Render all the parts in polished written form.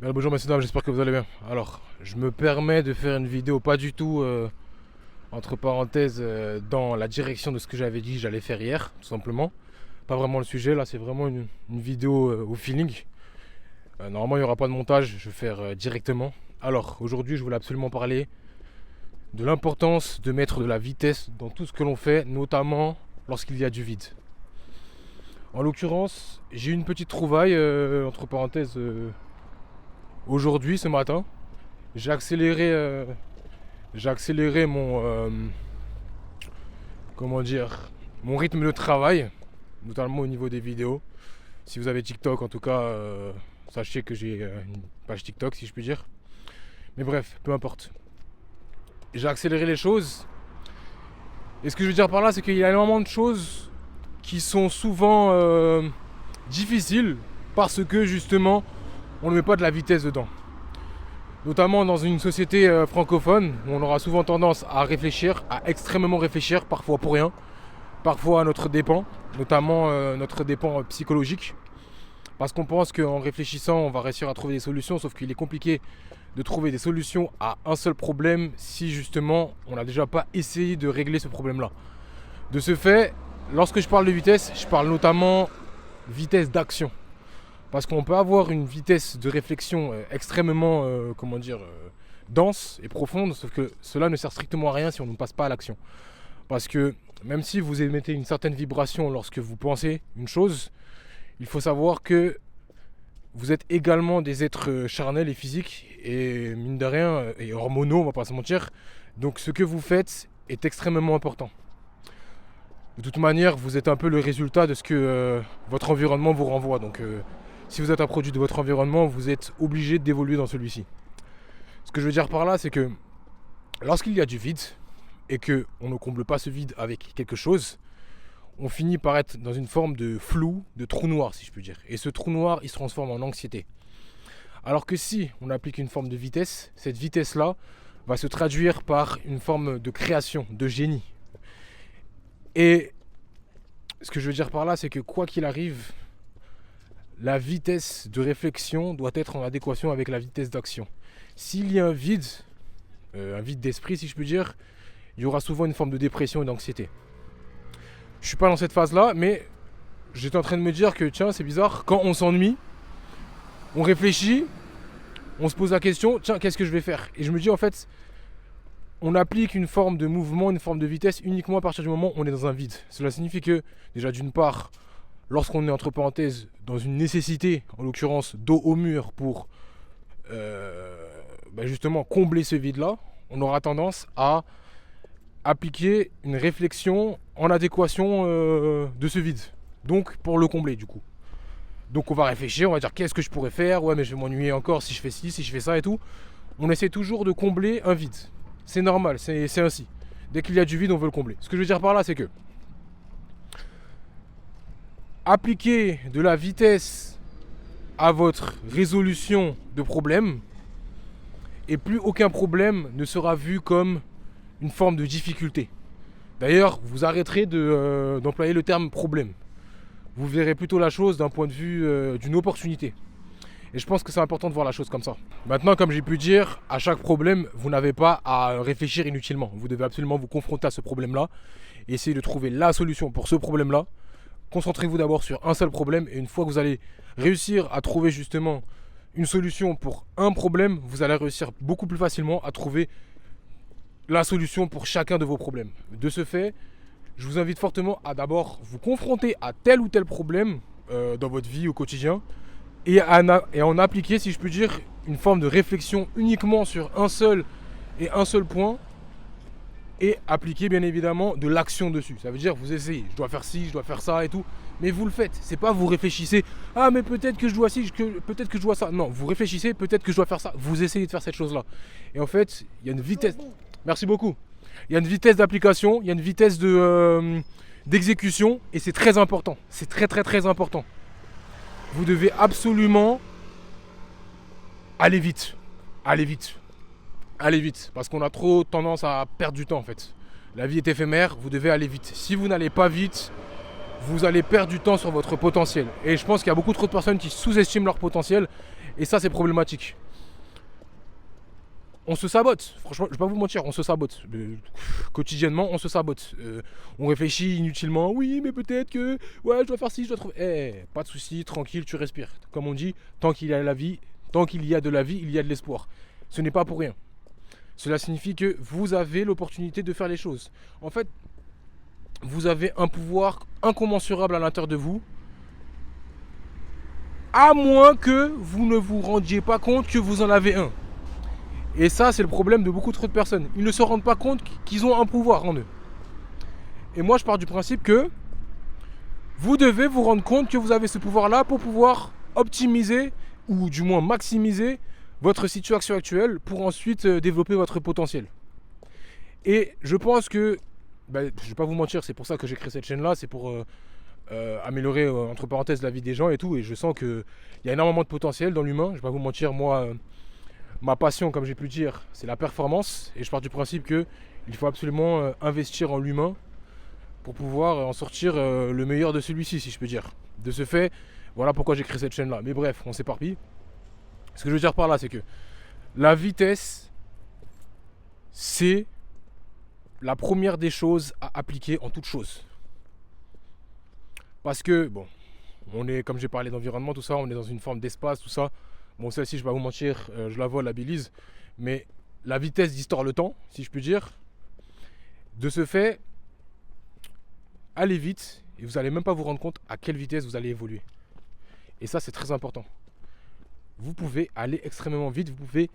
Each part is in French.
Bien, bonjour messieurs dames, j'espère que vous allez bien. Alors, je me permets de faire une vidéo pas du tout, entre parenthèses, dans la direction de ce que j'avais dit que j'allais faire hier, tout simplement. Pas vraiment le sujet, là c'est vraiment une vidéo au feeling. Normalement il n'y aura pas de montage, je vais faire directement. Alors, aujourd'hui je voulais absolument parler de l'importance de mettre de la vitesse dans tout ce que l'on fait, notamment lorsqu'il y a du vide. En l'occurrence, j'ai eu une petite trouvaille, entre parenthèses, aujourd'hui, ce matin. J'ai accéléré, comment dire, mon rythme de travail, notamment au niveau des vidéos. Si vous avez TikTok, en tout cas, sachez que j'ai une page TikTok, si je puis dire. Mais bref, peu importe. J'ai accéléré les choses. Et ce que je veux dire par là, c'est qu'il y a énormément de choses qui sont souvent difficiles parce que justement, on ne met pas de la vitesse dedans. Notamment dans une société francophone où on aura souvent tendance à réfléchir, à extrêmement réfléchir, parfois pour rien, parfois à notre dépens, notamment notre dépens psychologique. Parce qu'on pense qu'en réfléchissant, on va réussir à trouver des solutions, sauf qu'il est compliqué de trouver des solutions à un seul problème si justement on n'a déjà pas essayé de régler ce problème-là. De ce fait, lorsque je parle de vitesse, je parle notamment vitesse d'action. Parce qu'on peut avoir une vitesse de réflexion extrêmement, dense et profonde, sauf que cela ne sert strictement à rien si on ne passe pas à l'action. Parce que même si vous émettez une certaine vibration lorsque vous pensez une chose, il faut savoir que vous êtes également des êtres charnels et physiques, et mine de rien, et hormonaux, on va pas se mentir. Donc ce que vous faites est extrêmement important. De toute manière, vous êtes un peu le résultat de ce que votre environnement vous renvoie. Donc si vous êtes un produit de votre environnement, vous êtes obligé d'évoluer dans celui-ci. Ce que je veux dire par là, c'est que lorsqu'il y a du vide et qu'on ne comble pas ce vide avec quelque chose, on finit par être dans une forme de flou, de trou noir si je puis dire. Et ce trou noir, il se transforme en anxiété. Alors que si on applique une forme de vitesse, cette vitesse-là va se traduire par une forme de création, de génie. Et ce que je veux dire par là, c'est que quoi qu'il arrive, la vitesse de réflexion doit être en adéquation avec la vitesse d'action. S'il y a un vide d'esprit si je puis dire, il y aura souvent une forme de dépression et d'anxiété. Je suis pas dans cette phase-là, mais j'étais en train de me dire que tiens, c'est bizarre, quand on s'ennuie, on réfléchit, on se pose la question, tiens, qu'est-ce que je vais faire? Et je me dis en fait, on applique une forme de mouvement, une forme de vitesse uniquement à partir du moment où on est dans un vide. Cela signifie que, déjà d'une part, lorsqu'on est entre parenthèses dans une nécessité, en l'occurrence dos au mur pour justement combler ce vide-là, on aura tendance à appliquer une réflexion en adéquation de ce vide. Donc pour le combler du coup. Donc on va réfléchir, on va dire qu'est-ce que je pourrais faire, ouais mais je vais m'ennuyer encore si je fais ci, si je fais ça et tout. On essaie toujours de combler un vide. C'est normal, c'est ainsi. Dès qu'il y a du vide, on veut le combler. Ce que je veux dire par là, c'est que appliquer de la vitesse à votre résolution de problème et plus aucun problème ne sera vu comme une forme de difficulté. D'ailleurs, vous arrêterez d'employer le terme problème. Vous verrez plutôt la chose d'un point de vue d'une opportunité. Et je pense que c'est important de voir la chose comme ça. Maintenant, comme j'ai pu dire, à chaque problème, vous n'avez pas à réfléchir inutilement. Vous devez absolument vous confronter à ce problème-là et essayer de trouver la solution pour ce problème-là. Concentrez-vous d'abord sur un seul problème et une fois que vous allez réussir à trouver justement une solution pour un problème, vous allez réussir beaucoup plus facilement à trouver la solution pour chacun de vos problèmes. De ce fait, je vous invite fortement à d'abord vous confronter à tel ou tel problème dans votre vie au quotidien et en appliquer, si je puis dire, une forme de réflexion uniquement sur un seul point et appliquer bien évidemment de l'action dessus. Ça veut dire vous essayez, je dois faire ci, je dois faire ça et tout, mais vous le faites. C'est pas vous réfléchissez, ah mais peut-être que je dois ci, peut-être que je dois ça. Non, vous réfléchissez, peut-être que je dois faire ça. Vous essayez de faire cette chose-là. Et en fait, il y a une vitesse. Merci beaucoup. Il y a une vitesse d'application, il y a une vitesse d'exécution et c'est très important. C'est très très très important. Vous devez absolument aller vite. Aller vite. Allez vite, parce qu'on a trop tendance à perdre du temps en fait. La vie est éphémère, vous devez aller vite. Si vous n'allez pas vite, vous allez perdre du temps sur votre potentiel. Et je pense qu'il y a beaucoup trop de personnes qui sous-estiment leur potentiel Et ça, c'est problématique. On se sabote, franchement, je vais pas vous mentir, on se sabote. Quotidiennement, on se sabote. On réfléchit inutilement, oui, mais peut-être que, ouais, je dois faire ci, je dois trouver. Pas de souci, tranquille, tu respires. Comme on dit, tant qu'il y a la vie, tant qu'il y a de la vie, il y a de l'espoir. Ce n'est pas pour rien. Cela signifie que vous avez l'opportunité de faire les choses. En fait, vous avez un pouvoir incommensurable à l'intérieur de vous, à moins que vous ne vous rendiez pas compte que vous en avez un. Et ça, c'est le problème de beaucoup trop de personnes. Ils ne se rendent pas compte qu'ils ont un pouvoir en eux. Et moi, je pars du principe que vous devez vous rendre compte que vous avez ce pouvoir-là pour pouvoir optimiser, ou du moins maximiser, votre situation actuelle pour ensuite développer votre potentiel. Et je pense que, je ne vais pas vous mentir, c'est pour ça que j'ai créé cette chaîne-là, c'est pour améliorer, entre parenthèses, la vie des gens et tout. Et je sens qu'il y a énormément de potentiel dans l'humain. Je ne vais pas vous mentir, moi... ma passion, comme j'ai pu dire, c'est la performance. Et je pars du principe qu'il faut absolument investir en l'humain pour pouvoir en sortir le meilleur de celui-ci, si je peux dire. De ce fait, voilà pourquoi j'ai créé cette chaîne-là. Mais bref, on s'éparpille. Ce que je veux dire par là, c'est que la vitesse, c'est la première des choses à appliquer en toute chose. Parce que, bon, on est, comme j'ai parlé d'environnement, tout ça, on est dans une forme d'espace, tout ça. Bon, celle-ci, je vais pas vous mentir, je la vois, la Belize. Mais la vitesse distord le temps, si je puis dire. De ce fait, allez vite et vous n'allez même pas vous rendre compte à quelle vitesse vous allez évoluer. Et ça, c'est très important. Vous pouvez aller extrêmement vite, vous pouvez,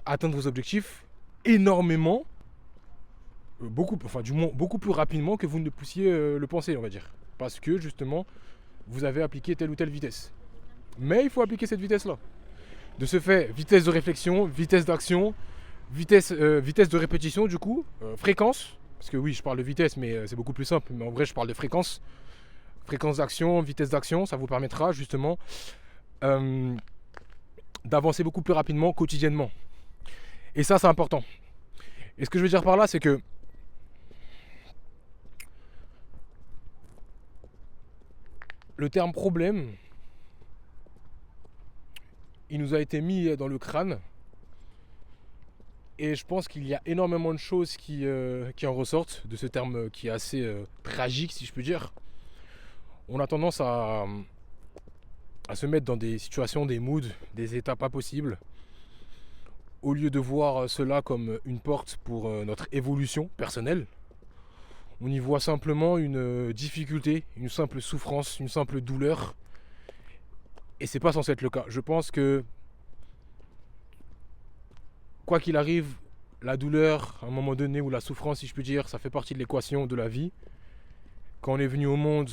atteindre vos objectifs énormément, beaucoup plus rapidement que vous ne poussiez le penser, on va dire. Parce que, justement, vous avez appliqué telle ou telle vitesse. Mais il faut appliquer cette vitesse-là. De ce fait, vitesse de réflexion, vitesse d'action, vitesse de répétition du coup, fréquence, parce que oui, je parle de vitesse, mais c'est beaucoup plus simple, mais en vrai, je parle de fréquence. Fréquence d'action, vitesse d'action, ça vous permettra justement d'avancer beaucoup plus rapidement quotidiennement. Et ça, c'est important. Et ce que je veux dire par là, c'est que le terme problème, il nous a été mis dans le crâne. Et je pense qu'il y a énormément de choses qui en ressortent de ce terme qui est assez tragique, si je puis dire. On a tendance à se mettre dans des situations, des moods, des états pas possibles, au lieu de voir cela comme une porte pour notre évolution personnelle. On y voit simplement une difficulté, une simple souffrance, une simple douleur. Et c'est pas censé être le cas. Je pense que quoi qu'il arrive, la douleur, à un moment donné, ou la souffrance, si je puis dire, ça fait partie de l'équation de la vie. Quand on est venu au monde,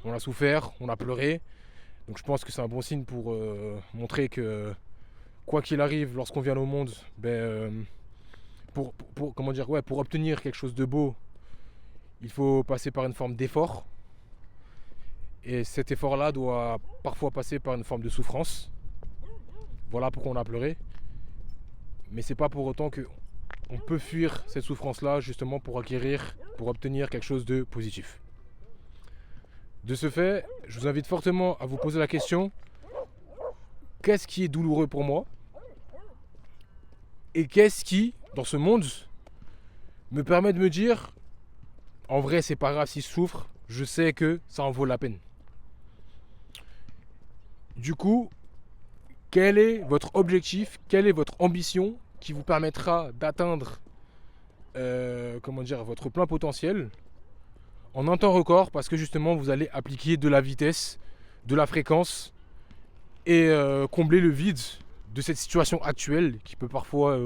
on a souffert, on a pleuré. Donc je pense que c'est un bon signe pour montrer que quoi qu'il arrive, lorsqu'on vient au monde, pour obtenir quelque chose de beau, il faut passer par une forme d'effort. Et cet effort-là doit parfois passer par une forme de souffrance. Voilà pourquoi on a pleuré. Mais c'est pas pour autant qu'on peut fuir cette souffrance-là justement pour obtenir quelque chose de positif. De ce fait, je vous invite fortement à vous poser la question: qu'est-ce qui est douloureux pour moi? Et qu'est-ce qui, dans ce monde, me permet de me dire, en vrai, c'est pas grave si je souffre, je sais que ça en vaut la peine. Du coup, quel est votre objectif, quelle est votre ambition qui vous permettra d'atteindre votre plein potentiel en un temps record, parce que justement vous allez appliquer de la vitesse, de la fréquence et combler le vide de cette situation actuelle qui peut parfois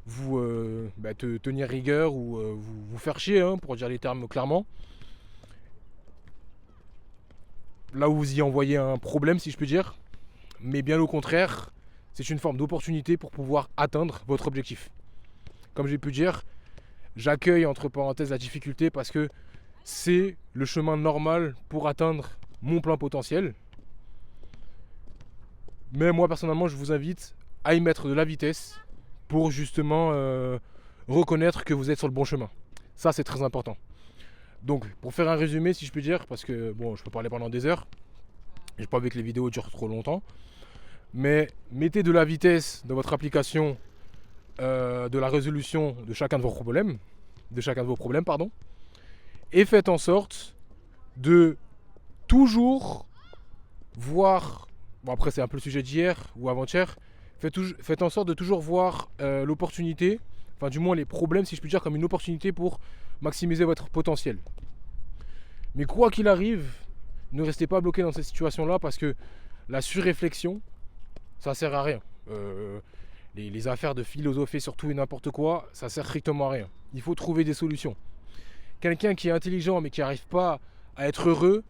tenir rigueur ou vous faire chier, pour dire les termes clairement. Là où vous y envoyez un problème, si je peux dire. Mais bien au contraire, c'est une forme d'opportunité pour pouvoir atteindre votre objectif. Comme j'ai pu dire, j'accueille entre parenthèses la difficulté parce que c'est le chemin normal pour atteindre mon plein potentiel. Mais moi personnellement, je vous invite à y mettre de la vitesse pour justement reconnaître que vous êtes sur le bon chemin. Ça, c'est très important. Donc, pour faire un résumé, si je peux dire, parce que bon, je peux parler pendant des heures, J'ai pas envie que les vidéos durent trop longtemps. Mais mettez de la vitesse dans votre application de la résolution de chacun de vos problèmes, pardon. Et faites en sorte de toujours voir, bon après c'est un peu le sujet d'hier ou avant-hier, faites en sorte de toujours voir l'opportunité, enfin du moins les problèmes si je puis dire, comme une opportunité pour maximiser votre potentiel. Mais quoi qu'il arrive, ne restez pas bloqué dans cette situation-là parce que la surréflexion, ça sert à rien. Les affaires de philosopher sur tout et n'importe quoi, ça sert strictement à rien. Il faut trouver des solutions. Quelqu'un qui est intelligent mais qui n'arrive pas à être heureux,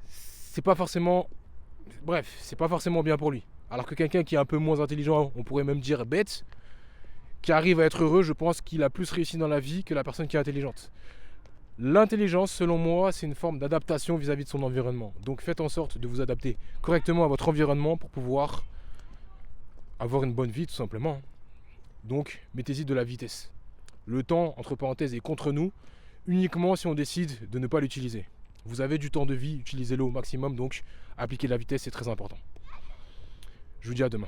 c'est pas forcément bien pour lui. Alors que quelqu'un qui est un peu moins intelligent, on pourrait même dire bête, qui arrive à être heureux, je pense qu'il a plus réussi dans la vie que la personne qui est intelligente. L'intelligence, selon moi, c'est une forme d'adaptation vis-à-vis de son environnement. Donc faites en sorte de vous adapter correctement à votre environnement pour pouvoir avoir une bonne vie, tout simplement. Donc mettez-y de la vitesse. Le temps, entre parenthèses, est contre nous uniquement si on décide de ne pas l'utiliser. Vous avez du temps de vie, utilisez-le au maximum, donc appliquer la vitesse, c'est très important. Je vous dis à demain.